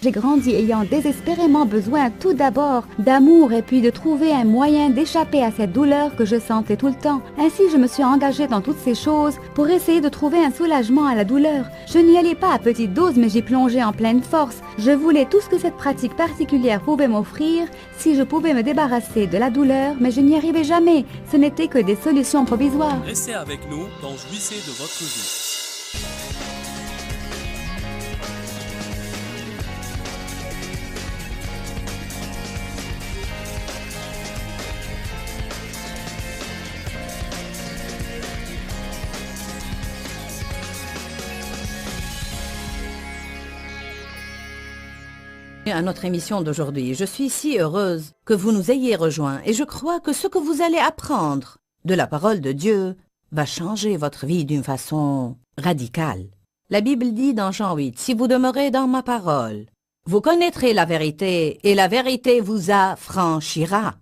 J'ai grandi ayant désespérément besoin tout d'abord d'amour et puis de trouver un moyen d'échapper à cette douleur que je sentais tout le temps. Ainsi, je me suis engagée dans toutes ces choses pour essayer de trouver un soulagement à la douleur. Je n'y allais pas à petite dose, mais j'y plongeais en pleine force. Je voulais tout ce que cette pratique particulière pouvait m'offrir, si je pouvais me débarrasser de la douleur, mais je n'y arrivais jamais. Ce n'était que des solutions provisoires. Restez avec nous dans Jouissez de votre vie. À notre émission d'aujourd'hui, je suis si heureuse que vous nous ayez rejoints et je crois que ce que vous allez apprendre de la parole de Dieu va changer votre vie d'une façon radicale. La Bible dit dans Jean 8, « Si vous demeurez dans ma parole, vous connaîtrez la vérité et la vérité vous affranchira. »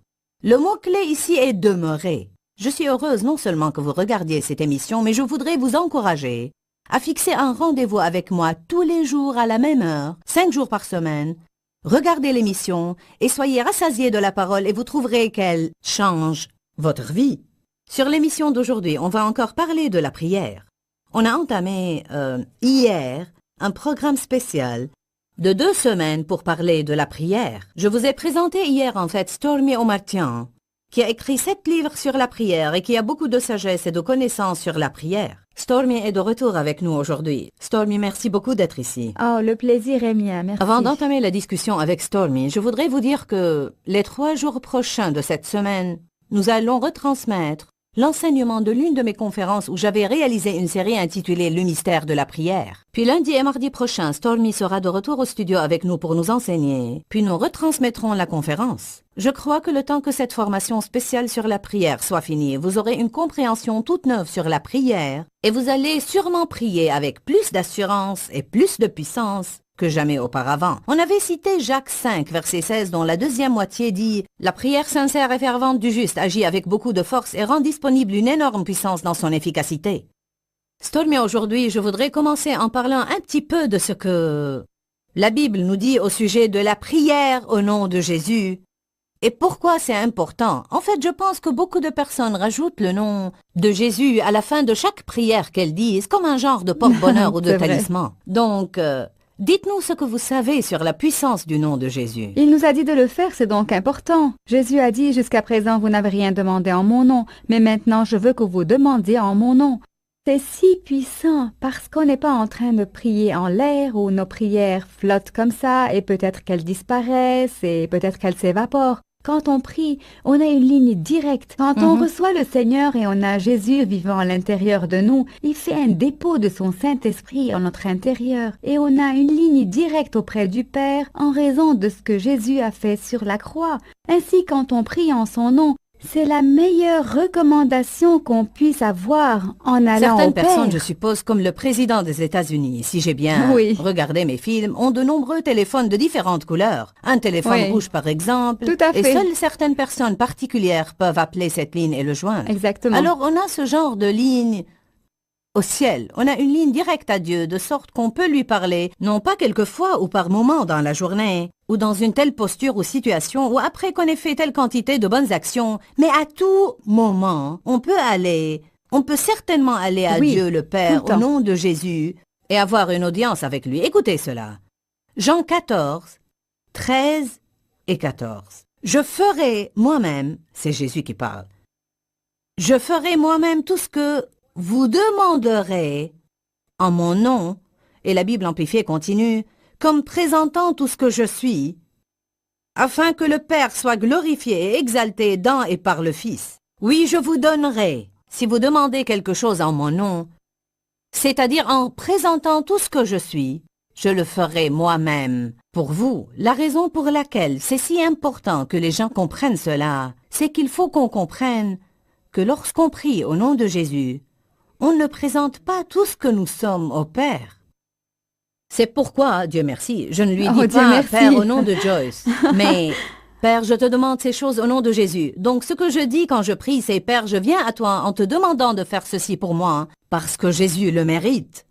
Le mot-clé ici est « demeurer ». Je suis heureuse non seulement que vous regardiez cette émission, mais je voudrais vous encourager à fixer un rendez-vous avec moi tous les jours à la même heure, 5 jours par semaine. Regardez l'émission et soyez rassasiés de la parole et vous trouverez qu'elle change votre vie. Sur l'émission d'aujourd'hui, on va encore parler de la prière. On a entamé hier un programme spécial de 2 semaines pour parler de la prière. Je vous ai présenté hier en fait Stormy Omartian, qui a écrit 7 livres sur la prière et qui a beaucoup de sagesse et de connaissances sur la prière. Stormy est de retour avec nous aujourd'hui. Stormy, merci beaucoup d'être ici. Oh, le plaisir est mien, merci. Avant d'entamer la discussion avec Stormy, je voudrais vous dire que les 3 jours prochains de cette semaine, nous allons retransmettre l'enseignement de l'une de mes conférences où j'avais réalisé une série intitulée « Le mystère de la prière ». Puis lundi et mardi prochain, Stormy sera de retour au studio avec nous pour nous enseigner, puis nous retransmettrons la conférence. Je crois que le temps que cette formation spéciale sur la prière soit finie, vous aurez une compréhension toute neuve sur la prière et vous allez sûrement prier avec plus d'assurance et plus de puissance que jamais auparavant. On avait cité Jacques 5, verset 16, dont la deuxième moitié dit « La prière sincère et fervente du juste agit avec beaucoup de force et rend disponible une énorme puissance dans son efficacité. » Stormy, aujourd'hui, je voudrais commencer en parlant un petit peu de ce que la Bible nous dit au sujet de la prière au nom de Jésus et pourquoi c'est important. En fait, je pense que beaucoup de personnes rajoutent le nom de Jésus à la fin de chaque prière qu'elles disent, comme un genre de porte-bonheur ou de talisman. Donc, dites-nous ce que vous savez sur la puissance du nom de Jésus. Il nous a dit de le faire, c'est donc important. Jésus a dit, jusqu'à présent, vous n'avez rien demandé en mon nom, mais maintenant je veux que vous demandiez en mon nom. C'est si puissant parce qu'on n'est pas en train de prier en l'air où nos prières flottent comme ça et peut-être qu'elles disparaissent et peut-être qu'elles s'évaporent. Quand on prie, on a une ligne directe. Quand on reçoit le Seigneur et on a Jésus vivant à l'intérieur de nous, il fait un dépôt de son Saint-Esprit en notre intérieur. Et on a une ligne directe auprès du Père en raison de ce que Jésus a fait sur la croix. Ainsi, quand on prie en son nom, c'est la meilleure recommandation qu'on puisse avoir en allant Certaines au Père. personnes, je suppose, comme le président des États-Unis, si j'ai bien regardé mes films, ont de nombreux téléphones de différentes couleurs. Un téléphone rouge, par exemple. Tout à fait. Et seules certaines personnes particulières peuvent appeler cette ligne et le joindre. Exactement. Alors, on a ce genre de ligne au ciel. On a une ligne directe à Dieu, de sorte qu'on peut lui parler, non pas quelquefois ou par moment dans la journée, ou dans une telle posture ou situation, ou après qu'on ait fait telle quantité de bonnes actions, mais à tout moment, on peut certainement aller à Dieu le Père au nom de Jésus et avoir une audience avec lui. Écoutez cela. Jean 14, 13 et 14. Je ferai moi-même, c'est Jésus qui parle, je ferai moi-même tout ce que vous demanderez en mon nom, et la Bible amplifiée continue, comme présentant tout ce que je suis, afin que le Père soit glorifié et exalté dans et par le Fils. Oui, je vous donnerai, si vous demandez quelque chose en mon nom, c'est-à-dire en présentant tout ce que je suis, je le ferai moi-même pour vous. La raison pour laquelle c'est si important que les gens comprennent cela, c'est qu'il faut qu'on comprenne que lorsqu'on prie au nom de Jésus, on ne présente pas tout ce que nous sommes au Père. C'est pourquoi, Dieu merci, je ne lui dis pas « Père, au nom de Joyce », mais « Père, je te demande ces choses au nom de Jésus ». Donc, ce que je dis quand je prie, c'est « Père, je viens à toi en te demandant de faire ceci pour moi, parce que Jésus le mérite.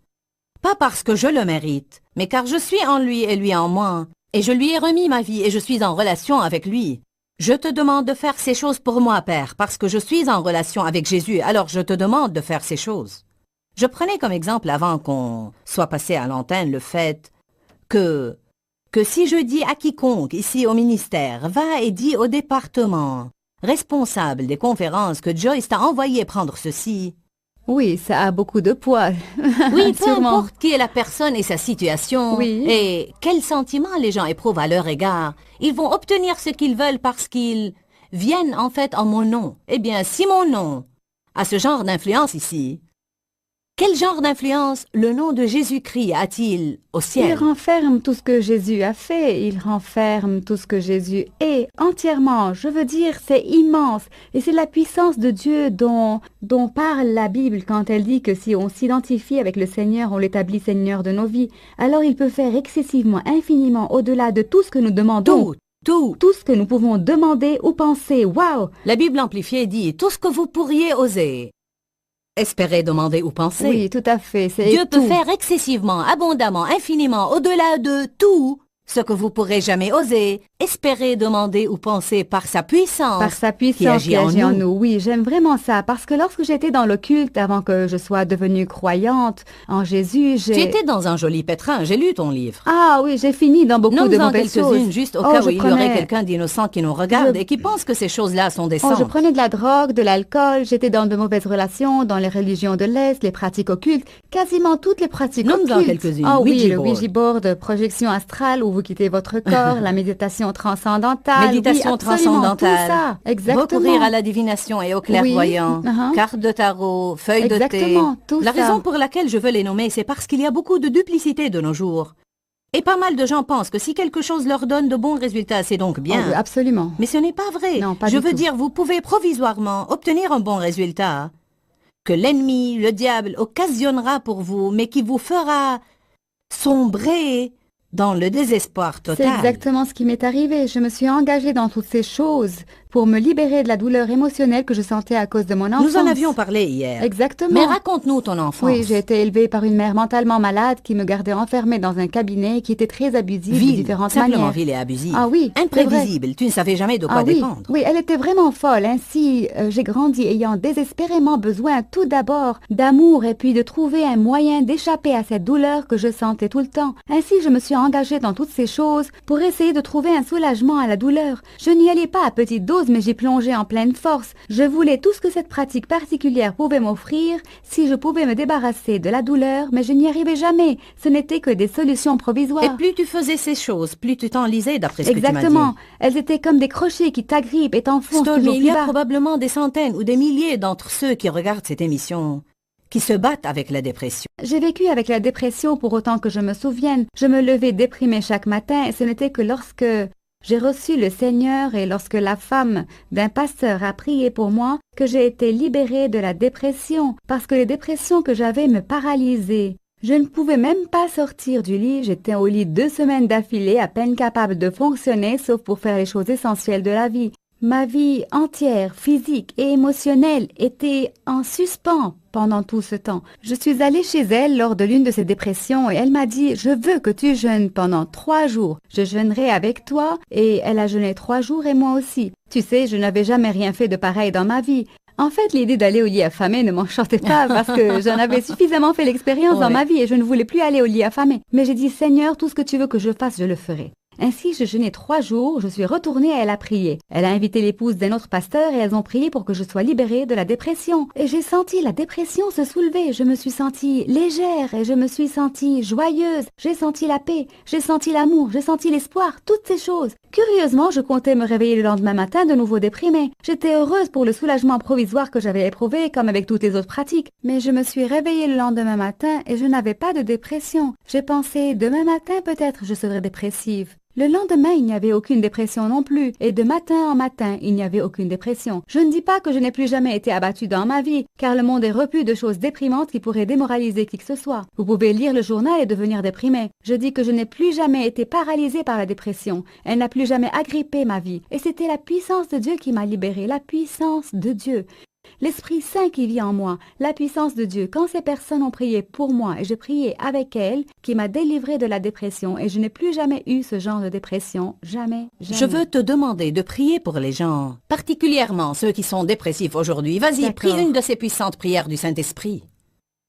Pas parce que je le mérite, mais car je suis en lui et lui en moi. Et je lui ai remis ma vie et je suis en relation avec lui. Je te demande de faire ces choses pour moi, Père, parce que je suis en relation avec Jésus, alors je te demande de faire ces choses. Je prenais comme exemple avant qu'on soit passé à l'antenne le fait que si je dis à quiconque ici au ministère, va et dis au département responsable des conférences que Joyce t'a envoyé prendre ceci. Oui, ça a beaucoup de poids. Oui, peu Sûrement. importe qui est la personne et sa situation, Oui. et quels sentiments les gens éprouvent à leur égard, ils vont obtenir ce qu'ils veulent parce qu'ils viennent en fait en mon nom. Eh bien, si mon nom a ce genre d'influence ici, quel genre d'influence le nom de Jésus-Christ a-t-il au Il ciel? renferme tout ce que Jésus a fait, il renferme tout ce que Jésus est entièrement. Je veux dire, c'est immense. Et c'est la puissance de Dieu dont parle la Bible quand elle dit que si on s'identifie avec le Seigneur, on l'établit Seigneur de nos vies. Alors il peut faire excessivement, infiniment, au-delà de tout ce que nous demandons. Tout ce que nous pouvons demander ou penser. Waouh! La Bible amplifiée dit tout ce que vous pourriez oser. Espérer, demander ou penser. Oui, tout à fait. C'est Dieu peut tout. faire excessivement, abondamment, infiniment, au-delà de tout ce que vous pourrez jamais oser, espérer, demander ou penser par sa puissance. Par sa puissance qui agit en nous. Oui, j'aime vraiment ça. Parce que lorsque j'étais dans l'occulte, avant que je sois devenue croyante en Jésus, Tu étais dans un joli pétrin, j'ai lu ton livre. Ah oui, j'ai fini dans beaucoup de Nomme-en mauvaises choses. quelques-unes juste au cas je où il y aurait quelqu'un d'innocent qui nous regarde et qui pense que ces choses-là sont Oh, décentes. je prenais de la drogue, de l'alcool, j'étais dans de mauvaises relations, dans les religions de l'Est, les pratiques occultes, quasiment toutes les pratiques Nomme-en occultes. quelques-unes. Ah oui, Ouija le board. Ouija board, projection astrale où vous quittez votre corps, la méditation transcendantale. Méditation oui, absolument, transcendantale. tout ça, exactement. Recourir à la divination et au clairvoyant. uh-huh. Carte de tarot, feuille de thé. Exactement, tout La ça. raison pour laquelle je veux les nommer, c'est parce qu'il y a beaucoup de duplicité de nos jours. Et pas mal de gens pensent que si quelque chose leur donne de bons résultats, c'est donc bien. Oh, oui, absolument. Mais ce n'est pas vrai. Non, pas je du veux tout. dire, vous pouvez provisoirement obtenir un bon résultat que l'ennemi, le diable, occasionnera pour vous, mais qui vous fera sombrer dans le désespoir C'est total. exactement ce qui m'est arrivé. Je me suis engagée dans toutes ces choses pour me libérer de la douleur émotionnelle que je sentais à cause de mon enfance. Nous en avions parlé hier. Exactement. Mais raconte-nous ton enfance. Oui, j'ai été élevée par une mère mentalement malade qui me gardait enfermée dans un cabinet qui était très abusive de Ville, différentes simplement manières. ville et abusive. Ah oui, c'est Imprévisible, tu ne savais jamais de quoi Ah oui, dépendre. oui, elle était vraiment folle. Ainsi, j'ai grandi ayant désespérément besoin tout d'abord d'amour et puis de trouver un moyen d'échapper à cette douleur que je sentais tout le temps. Ainsi, je me suis engagée dans toutes ces choses pour essayer de trouver un soulagement à la douleur. Je n'y allais pas à petite dose, mais j'y plongeais en pleine force. Je voulais tout ce que cette pratique particulière pouvait m'offrir, si je pouvais me débarrasser de la douleur, mais je n'y arrivais jamais. Ce n'était que des solutions provisoires. Et plus tu faisais ces choses, plus tu t'enlisais d'après ce que tu m'as dit. Exactement. Elles étaient comme des crochets qui t'agrippent et t'enfoncent toujours Stormy, il plus y a bas. probablement des centaines ou des milliers d'entre ceux qui regardent cette émission qui se battent avec la dépression. J'ai vécu avec la dépression pour autant que je me souvienne. Je me levais déprimée chaque matin et ce n'était que lorsque j'ai reçu le Seigneur et lorsque la femme d'un pasteur a prié pour moi que j'ai été libérée de la dépression parce que les dépressions que j'avais me paralysaient. Je ne pouvais même pas sortir du lit, j'étais au lit 2 semaines d'affilée, à peine capable de fonctionner sauf pour faire les choses essentielles de la vie. Ma vie entière, physique et émotionnelle, était en suspens pendant tout ce temps. Je suis allée chez elle lors de l'une de ces dépressions et elle m'a dit « Je veux que tu jeûnes pendant 3 jours. Je jeûnerai avec toi. » Et elle a jeûné 3 jours et moi aussi. Tu sais, je n'avais jamais rien fait de pareil dans ma vie. En fait, l'idée d'aller au lit affamé ne m'enchantait pas parce que j'en avais suffisamment fait l'expérience dans ma vie et je ne voulais plus aller au lit affamé. Mais j'ai dit « Seigneur, tout ce que tu veux que je fasse, je le ferai. » Ainsi, je jeûnais 3 jours, je suis retournée et elle a prié. Elle a invité l'épouse d'un autre pasteur et elles ont prié pour que je sois libérée de la dépression. Et j'ai senti la dépression se soulever. Je me suis sentie légère et je me suis sentie joyeuse. J'ai senti la paix, j'ai senti l'amour, j'ai senti l'espoir, toutes ces choses. Curieusement, je comptais me réveiller le lendemain matin de nouveau déprimée. J'étais heureuse pour le soulagement provisoire que j'avais éprouvé, comme avec toutes les autres pratiques. Mais je me suis réveillée le lendemain matin et je n'avais pas de dépression. J'ai pensé, demain matin peut-être je serai dépressive. Le lendemain, il n'y avait aucune dépression non plus, et de matin en matin, il n'y avait aucune dépression. Je ne dis pas que je n'ai plus jamais été abattue dans ma vie, car le monde est repu de choses déprimantes qui pourraient démoraliser qui que ce soit. Vous pouvez lire le journal et devenir déprimé. Je dis que je n'ai plus jamais été paralysée par la dépression. Elle n'a plus jamais agrippé ma vie. Et c'était la puissance de Dieu qui m'a libérée, la puissance de Dieu. l'Esprit Saint qui vit en moi, la puissance de Dieu. Quand ces personnes ont prié pour moi et j'ai prié avec elles, qui m'a délivré de la dépression et je n'ai plus jamais eu ce genre de dépression, jamais, jamais. Je veux te demander de prier pour les gens, particulièrement ceux qui sont dépressifs aujourd'hui. Vas-y, D'accord. prie une de ces puissantes prières du Saint-Esprit.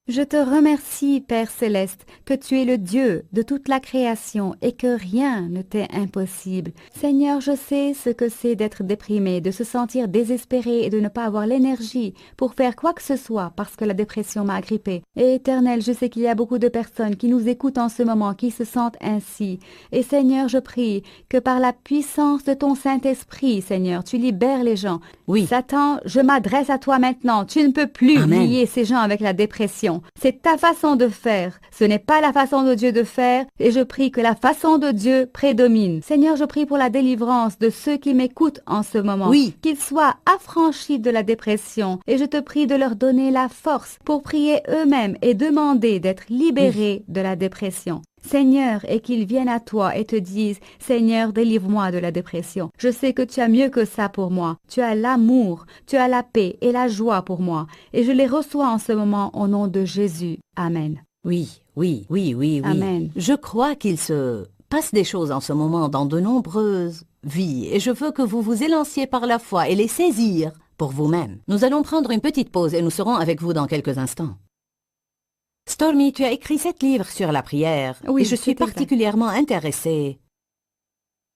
Je te remercie, Père céleste, que tu es le Dieu de toute la création et que rien ne t'est impossible. Seigneur, je sais ce que c'est d'être déprimé, de se sentir désespéré et de ne pas avoir l'énergie pour faire quoi que ce soit parce que la dépression m'a agrippé. Et Éternel, je sais qu'il y a beaucoup de personnes qui nous écoutent en ce moment, qui se sentent ainsi. Et Seigneur, je prie que par la puissance de ton Saint-Esprit, Seigneur, tu libères les gens. Oui. Satan, je m'adresse à toi maintenant. Tu ne peux plus Amen. lier ces gens avec la dépression. C'est ta façon de faire. Ce n'est pas la façon de Dieu de faire et je prie que la façon de Dieu prédomine. Seigneur, je prie pour la délivrance de ceux qui m'écoutent en ce moment. Oui. Qu'ils soient affranchis de la dépression et je te prie de leur donner la force pour prier eux-mêmes et demander d'être libérés de la dépression. Seigneur, et qu'ils viennent à toi et te disent, Seigneur, délivre-moi de la dépression. Je sais que tu as mieux que ça pour moi. Tu as l'amour, tu as la paix et la joie pour moi. Et je les reçois en ce moment au nom de Jésus. Amen. Oui, oui, oui, oui, oui. Amen. Je crois qu'il se passe des choses en ce moment dans de nombreuses vies et je veux que vous vous élanciez par la foi et les saisir pour vous-même. Nous allons prendre une petite pause et nous serons avec vous dans quelques instants. Stormy, tu as écrit 7 livres sur la prière Oui, et je suis c'est exact. particulièrement intéressée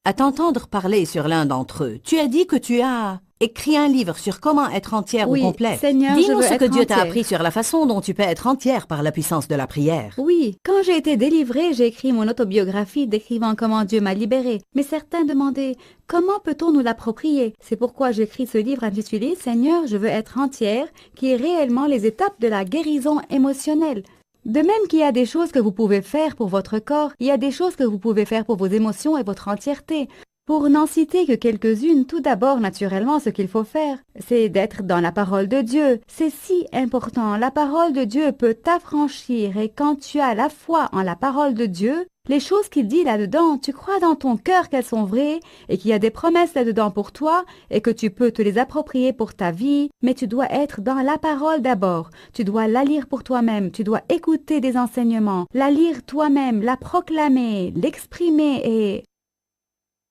à t'entendre parler sur l'un d'entre eux. Tu as dit que tu as écrit un livre sur comment être entière Oui, ou complète. Seigneur, je Dis-nous veux ce que être Dieu t'a entière. appris sur la façon dont tu peux être entière par la puissance de la prière. Oui, quand j'ai été délivrée, j'ai écrit mon autobiographie décrivant comment Dieu m'a libérée. Mais certains demandaient, comment peut-on nous l'approprier? C'est pourquoi j'écris ce livre intitulé « Seigneur, je veux être entière », qui est réellement les étapes de la guérison émotionnelle. De même qu'il y a des choses que vous pouvez faire pour votre corps, il y a des choses que vous pouvez faire pour vos émotions et votre entièreté. Pour n'en citer que quelques-unes, tout d'abord, naturellement, ce qu'il faut faire, c'est d'être dans la parole de Dieu. C'est si important. La parole de Dieu peut t'affranchir et quand tu as la foi en la parole de Dieu, les choses qu'il dit là-dedans, tu crois dans ton cœur qu'elles sont vraies et qu'il y a des promesses là-dedans pour toi et que tu peux te les approprier pour ta vie, mais tu dois être dans la parole d'abord. Tu dois la lire pour toi-même, tu dois écouter des enseignements, la lire toi-même, la proclamer, l'exprimer et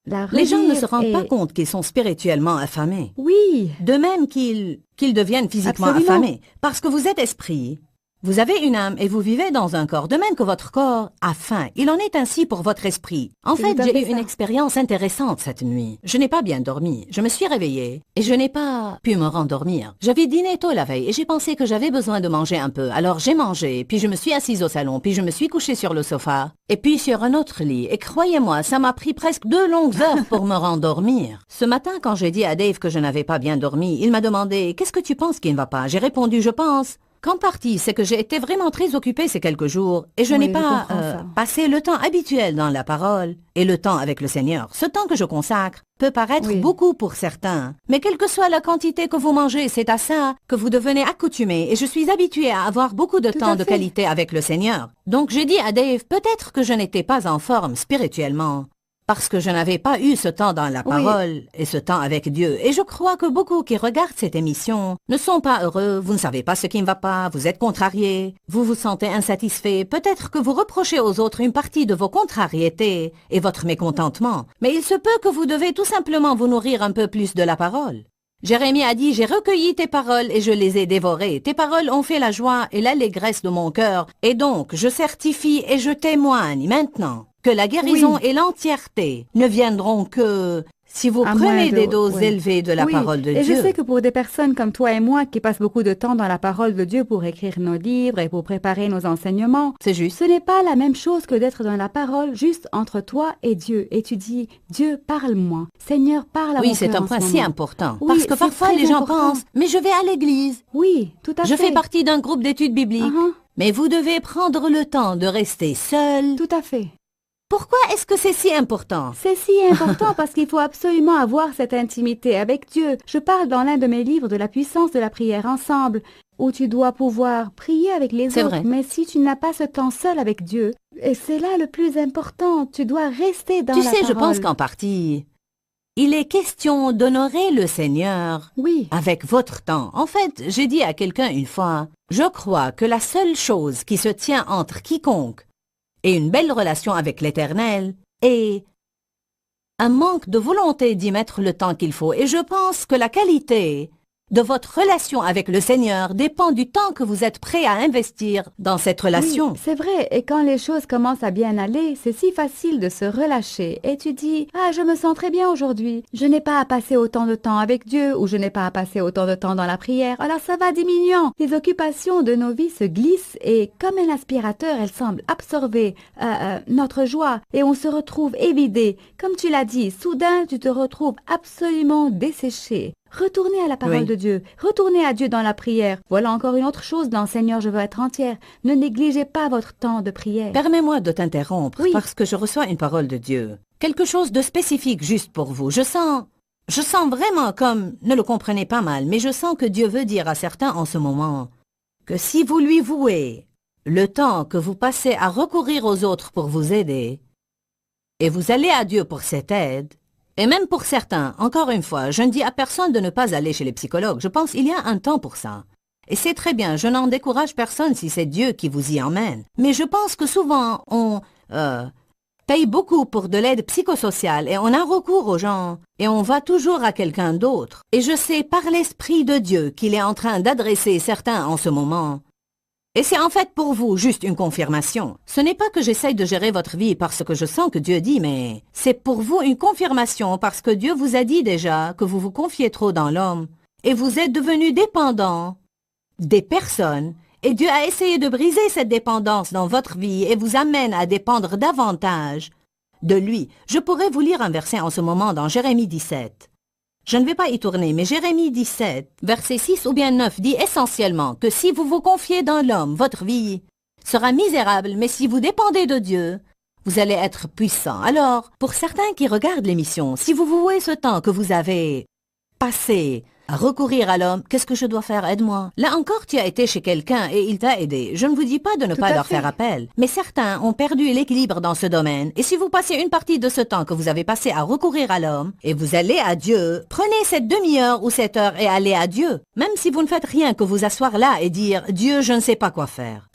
la relire. Les gens ne se rendent et- pas compte qu'ils sont spirituellement affamés. Oui, De même qu'ils deviennent physiquement Absolument. affamés. Parce que vous êtes esprit, vous avez une âme et vous vivez dans un corps. De même que votre corps a faim. Il en est ainsi pour votre esprit. En C'est fait, tout à j'ai fait eu une ça. expérience intéressante cette nuit. Je n'ai pas bien dormi. Je me suis réveillée et je n'ai pas pu me rendormir. J'avais dîné tôt la veille et j'ai pensé que j'avais besoin de manger un peu. Alors j'ai mangé, puis je me suis assise au salon, puis je me suis couchée sur le sofa et puis sur un autre lit. Et croyez-moi, ça m'a pris presque 2 longues heures pour me rendormir. Ce matin, quand j'ai dit à Dave que je n'avais pas bien dormi, il m'a demandé « Qu'est-ce que tu penses qui ne va pas ?» J'ai répondu « Je pense ». Qu'en partie, c'est que j'ai été vraiment très occupée ces quelques jours et je Oui, n'ai je pas comprends ça. passé le temps habituel dans la parole et le temps avec le Seigneur. Ce temps que je consacre peut paraître Oui. beaucoup pour certains, mais quelle que soit la quantité que vous mangez, c'est à ça que vous devenez accoutumé et je suis habituée à avoir beaucoup de Tout temps à de fait. qualité avec le Seigneur. Donc j'ai dit à Dave, peut-être que je n'étais pas en forme spirituellement. Parce que je n'avais pas eu ce temps dans la Oui. parole et ce temps avec Dieu. Et je crois que beaucoup qui regardent cette émission ne sont pas heureux, vous ne savez pas ce qui ne va pas, vous êtes contrariés, vous vous sentez insatisfait. Peut-être que vous reprochez aux autres une partie de vos contrariétés et votre mécontentement. Mais il se peut que vous devez tout simplement vous nourrir un peu plus de la parole. Jérémie a dit, j'ai recueilli tes paroles et je les ai dévorées. Tes paroles ont fait la joie et l'allégresse de mon cœur. Et donc, je certifie et je témoigne maintenant que la guérison Oui. et l'entièreté ne viendront que si vous À prenez moins de- des doses oui. élevées de la Oui, parole de et Dieu. je sais que pour des personnes comme toi et moi qui passent beaucoup de temps dans la parole de Dieu pour écrire nos livres et pour préparer nos enseignements, C'est juste. ce n'est pas la même chose que d'être dans la parole juste entre toi et Dieu. Et tu dis, Dieu, parle-moi. Seigneur, parle à Oui, mon c'est cœur un en point ce si moment. important. Oui, Parce que c'est parfois très les gens important. pensent, mais je vais à l'église. Oui, tout à Je fait. fais partie d'un groupe d'études bibliques. Uh-huh, Mais vous devez prendre le temps de rester seul. tout à fait. Pourquoi est-ce que c'est si important? C'est si important parce qu'il faut absolument avoir cette intimité avec Dieu. Je parle dans l'un de mes livres de la puissance de la prière ensemble, où tu dois pouvoir prier avec les C'est autres. vrai. Mais si tu n'as pas ce temps seul avec Dieu, et c'est là le plus important, tu dois rester dans Tu la sais, je parole. pense qu'en partie, Il est question d'honorer le Seigneur Oui, avec votre temps. En fait, j'ai dit à quelqu'un une fois, je crois que la seule chose qui se tient entre quiconque et une belle relation avec l'Éternel est un manque de volonté d'y mettre le temps qu'il faut. Et je pense que la qualité de votre relation avec le Seigneur dépend du temps que vous êtes prêt à investir dans cette relation. oui, c'est vrai. Et quand les choses commencent à bien aller, c'est si facile de se relâcher. Et tu dis, ah, je me sens très bien aujourd'hui. Je n'ai pas à passer autant de temps avec Dieu ou je n'ai pas à passer autant de temps dans la prière. Alors ça va diminuant. Les occupations de nos vies se glissent et comme un aspirateur, elles semblent absorber notre joie et on se retrouve évidé. Comme tu l'as dit, soudain, tu te retrouves absolument desséché. Retournez à la parole Oui. de Dieu. Retournez à Dieu dans la prière. Voilà encore une autre chose dans Seigneur, je veux être entière. Ne négligez pas votre temps de prière. Permets-moi de t'interrompre Oui. parce que je reçois une parole de Dieu. Quelque chose de spécifique juste pour vous. Je sens vraiment comme, ne le comprenez pas mal, mais je sens que Dieu veut dire à certains en ce moment que si vous lui vouez le temps que vous passez à recourir aux autres pour vous aider, et vous allez à Dieu pour cette aide, et même pour certains, encore une fois, je ne dis à personne de ne pas aller chez les psychologues. Je pense qu'il y a un temps pour ça. Et c'est très bien, je n'en décourage personne si c'est Dieu qui vous y emmène. Mais je pense que souvent, on paye beaucoup pour de l'aide psychosociale et on a recours aux gens et on va toujours à quelqu'un d'autre. Et je sais par l'Esprit de Dieu qu'il est en train d'adresser certains en ce moment. Et c'est en fait pour vous juste une confirmation. Ce n'est pas que j'essaye de gérer votre vie parce que je sens que Dieu dit, mais c'est pour vous une confirmation parce que Dieu vous a dit déjà que vous vous confiez trop dans l'homme et vous êtes devenu dépendant des personnes et Dieu a essayé de briser cette dépendance dans votre vie et vous amène à dépendre davantage de lui. Je pourrais vous lire un verset en ce moment dans Jérémie 17. Je ne vais pas y tourner, mais Jérémie 17, verset 6 ou bien 9 dit essentiellement que si vous vous confiez dans l'homme, votre vie sera misérable, mais si vous dépendez de Dieu, vous allez être puissant. Alors, pour certains qui regardent l'émission, si vous vouez ce temps que vous avez passé à recourir à l'homme, qu'est-ce que je dois faire? Aide-moi. Là encore, tu as été chez quelqu'un et il t'a aidé. Je ne vous dis pas de ne Tout pas à leur fait. faire appel. Mais certains ont perdu l'équilibre dans ce domaine. Et si vous passez une partie de ce temps que vous avez passé à recourir à l'homme et vous allez à Dieu, prenez cette demi-heure ou cette heure et allez à Dieu. Même si vous ne faites rien que vous asseoir là et dire « Dieu, je ne sais pas quoi faire ».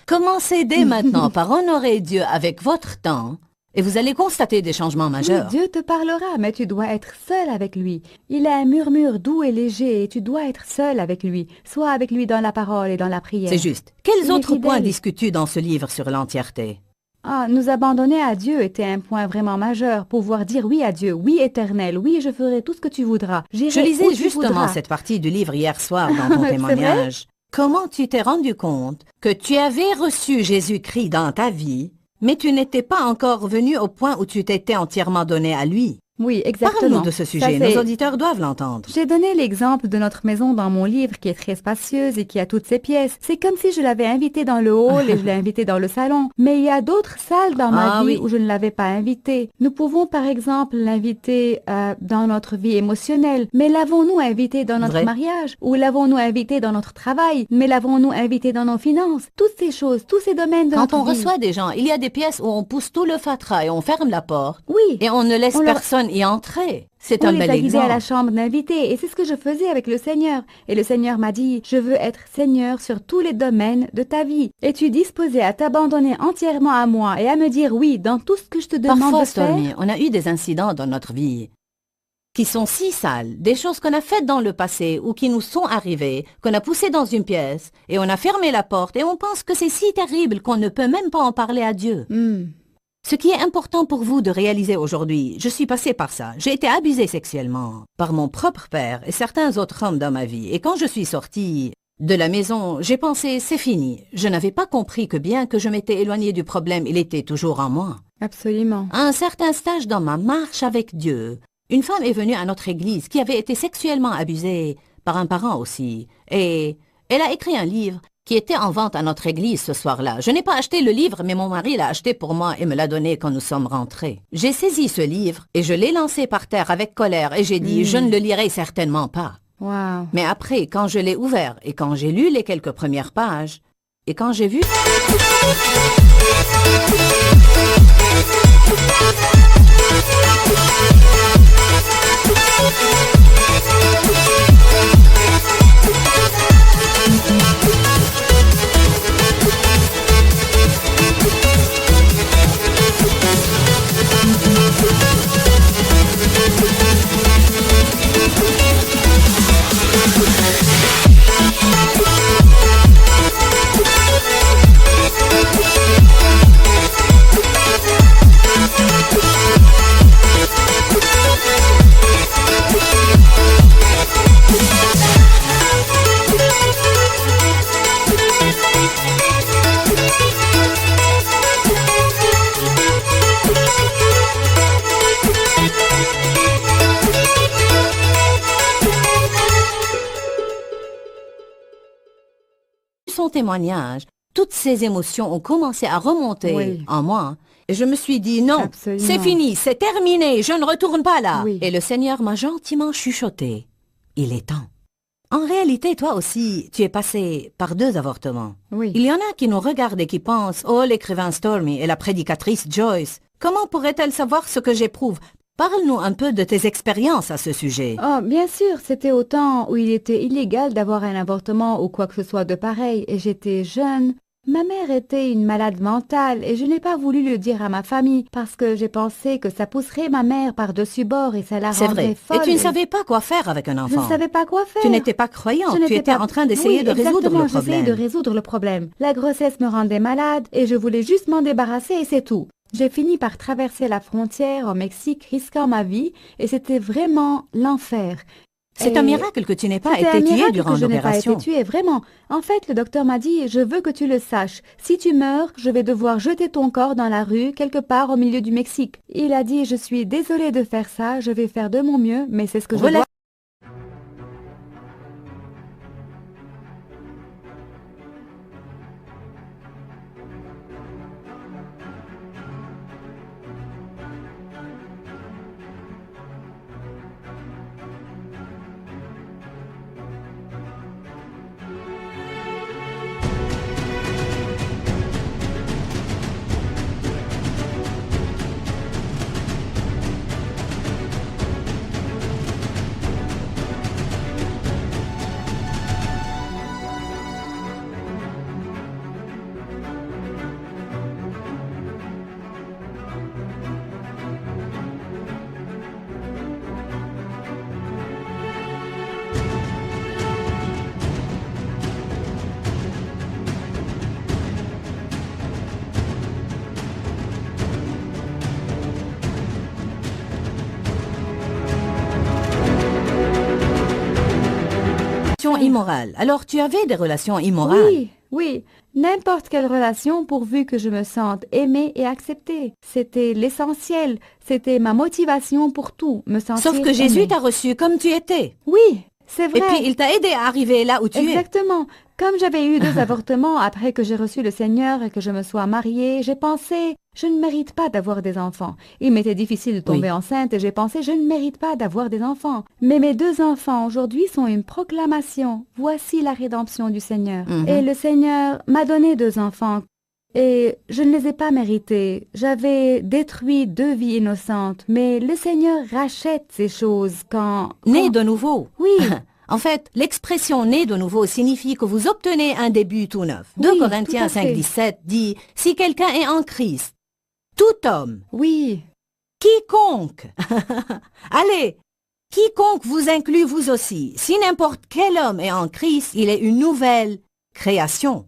Commencez dès maintenant par honorer Dieu avec votre temps et vous allez constater des changements Oui, majeurs. Dieu te parlera, mais tu dois être seul avec lui. Il a un murmure doux et léger et tu dois être seul avec lui. Sois avec lui dans la parole et dans la prière. C'est juste. Quels Il est autres points fidèle. discutes-tu dans ce livre sur l'entièreté? Ah, nous abandonner à Dieu était un point vraiment majeur. Pouvoir dire oui à Dieu, oui éternel, oui je ferai tout ce que tu voudras. Je J'irai où lisais tu justement voudras. cette partie du livre hier soir dans ton C'est témoignage. Comment tu t'es rendu compte que tu avais reçu Jésus-Christ dans ta vie, mais tu n'étais pas encore venu au point où tu t'étais entièrement donné à lui? Oui, exactement. Parle-nous de ce sujet, Ça, c'est- nos auditeurs doivent l'entendre. J'ai donné l'exemple de notre maison dans mon livre qui est très spacieuse et qui a toutes ses pièces. C'est comme si je l'avais invité dans le hall et je l'ai invité dans le salon. Mais il y a d'autres salles dans ma Ah vie oui. où je ne l'avais pas invité. Nous pouvons par exemple l'inviter dans notre vie émotionnelle. Mais l'avons-nous invité dans notre Vrai. mariage? Ou l'avons-nous invité dans notre travail? Mais l'avons-nous invité dans nos finances? Toutes ces choses, tous ces domaines de Quand notre on vie. reçoit des gens, il y a des pièces où on pousse tout le fatras et on ferme la porte Oui. et on ne laisse On leur- personne y entrer. C'est On un les bel a guidés à la exemple. chambre d'invités et c'est ce que je faisais avec le Seigneur. Et le Seigneur m'a dit, je veux être Seigneur sur tous les domaines de ta vie. Es-tu disposé à t'abandonner entièrement à moi et à me dire oui dans tout ce que je te demande Parfois, de faire? Stormy, on a eu des incidents dans notre vie qui sont si sales, des choses qu'on a faites dans le passé ou qui nous sont arrivées, qu'on a poussées dans une pièce et on a fermé la porte et on pense que c'est si terrible qu'on ne peut même pas en parler à Dieu. Ce qui est important pour vous de réaliser aujourd'hui, je suis passée par ça. J'ai été abusée sexuellement par mon propre père et certains autres hommes dans ma vie. Et quand je suis sortie de la maison, j'ai pensé, c'est fini. Je n'avais pas compris que bien que je m'étais éloignée du problème, il était toujours en moi. Absolument. À un certain stage dans ma marche avec Dieu, une femme est venue à notre église qui avait été sexuellement abusée par un parent aussi. Et elle a écrit un livre qui était en vente à notre église ce soir-là. Je n'ai pas acheté le livre, mais mon mari l'a acheté pour moi et me l'a donné quand nous sommes rentrés. J'ai saisi ce livre et je l'ai lancé par terre avec colère et j'ai dit, je ne le lirai certainement pas. Wow. Mais après, quand je l'ai ouvert et quand j'ai lu les quelques premières pages, et quand j'ai vu... témoignage, toutes ces émotions ont commencé à remonter Oui. en moi. Et je me suis dit, non, Absolument. c'est fini, c'est terminé, je ne retourne pas là. Oui. Et le Seigneur m'a gentiment chuchoté. Il est temps. En réalité, toi aussi, tu es passé par 2 avortements. Oui. Il y en a qui nous regardent et qui pensent, oh, l'écrivain Stormy et la prédicatrice Joyce, comment pourrait-elle savoir ce que j'éprouve? Parle-nous un peu de tes expériences à ce sujet. Oh, bien sûr, c'était au temps où il était illégal d'avoir un avortement ou quoi que ce soit de pareil, et j'étais jeune. Ma mère était une malade mentale et je n'ai pas voulu le dire à ma famille parce que j'ai pensé que ça pousserait ma mère par-dessus bord et ça la C'est rendrait vrai. folle. Et tu ne savais pas quoi faire avec un Je enfant. ne savais pas quoi faire. Tu n'étais pas croyante, Je tu n'étais étais pas- en train d'essayer Oui, de résoudre exactement, le j'essayais de problème. résoudre le problème. La grossesse me rendait malade et je voulais juste m'en débarrasser et c'est tout. J'ai fini par traverser la frontière au Mexique risquant ma vie et c'était vraiment l'enfer. C'est Et un miracle que tu n'aies pas c'était un été tuée miracle durant que je n'ai pas l'opération. été tuée, vraiment. En fait, le docteur m'a dit, je veux que tu le saches. Si tu meurs, je vais devoir jeter ton corps dans la rue, quelque part au milieu du Mexique. Il a dit, je suis désolée de faire ça, je vais faire de mon mieux, mais c'est ce que je Relax- dois. Immorales. Alors tu avais des relations immorales. Oui, oui, n'importe quelle relation pourvu que je me sente aimée et acceptée. C'était l'essentiel, c'était ma motivation pour tout, me sentir Sauf que Jésus aimée. t'a reçu comme tu étais. Oui, c'est vrai. Et puis il t'a aidé à arriver là où tu es. Exactement. Comme j'avais eu 2 avortements après que j'ai reçu le Seigneur et que je me sois mariée, j'ai pensé, je ne mérite pas d'avoir des enfants. Il m'était difficile de tomber Oui. enceinte et j'ai pensé, je ne mérite pas d'avoir des enfants. Mais mes 2 enfants aujourd'hui sont une proclamation. Voici la rédemption du Seigneur. Mhm. Et le Seigneur m'a donné 2 enfants. Et je ne les ai pas mérités. J'avais détruit 2 vies innocentes. Mais le Seigneur rachète ces choses quand... Né de nouveau. Oui. En fait, l'expression « né de nouveau » signifie que vous obtenez un début tout neuf. Oui, 2 tout Corinthiens à fait. 5,17 dit « Si quelqu'un est en Christ, tout homme, Oui. quiconque, allez, quiconque vous inclut vous aussi, si n'importe quel homme est en Christ, il est une nouvelle création.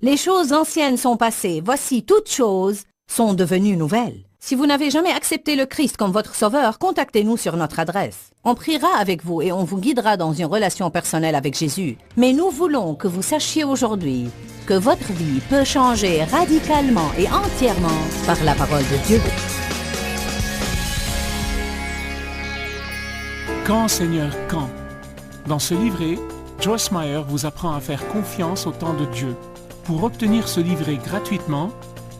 Les choses anciennes sont passées, voici toutes choses sont devenues nouvelles. Si vous n'avez jamais accepté le Christ comme votre sauveur, contactez-nous sur notre adresse. On priera avec vous et on vous guidera dans une relation personnelle avec Jésus. Mais nous voulons que vous sachiez aujourd'hui que votre vie peut changer radicalement et entièrement par la parole de Dieu. Quand, Seigneur, quand? Dans ce livret, Joyce Meyer vous apprend à faire confiance au temps de Dieu. Pour obtenir ce livret gratuitement,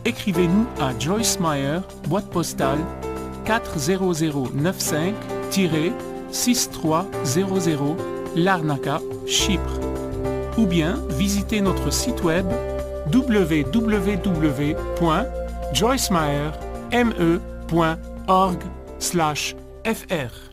écrivez-nous à Joyce Meyer, boîte postale 40095-6300, Larnaca, Chypre. Ou bien visitez notre site web www.joycemeyer.org/fr.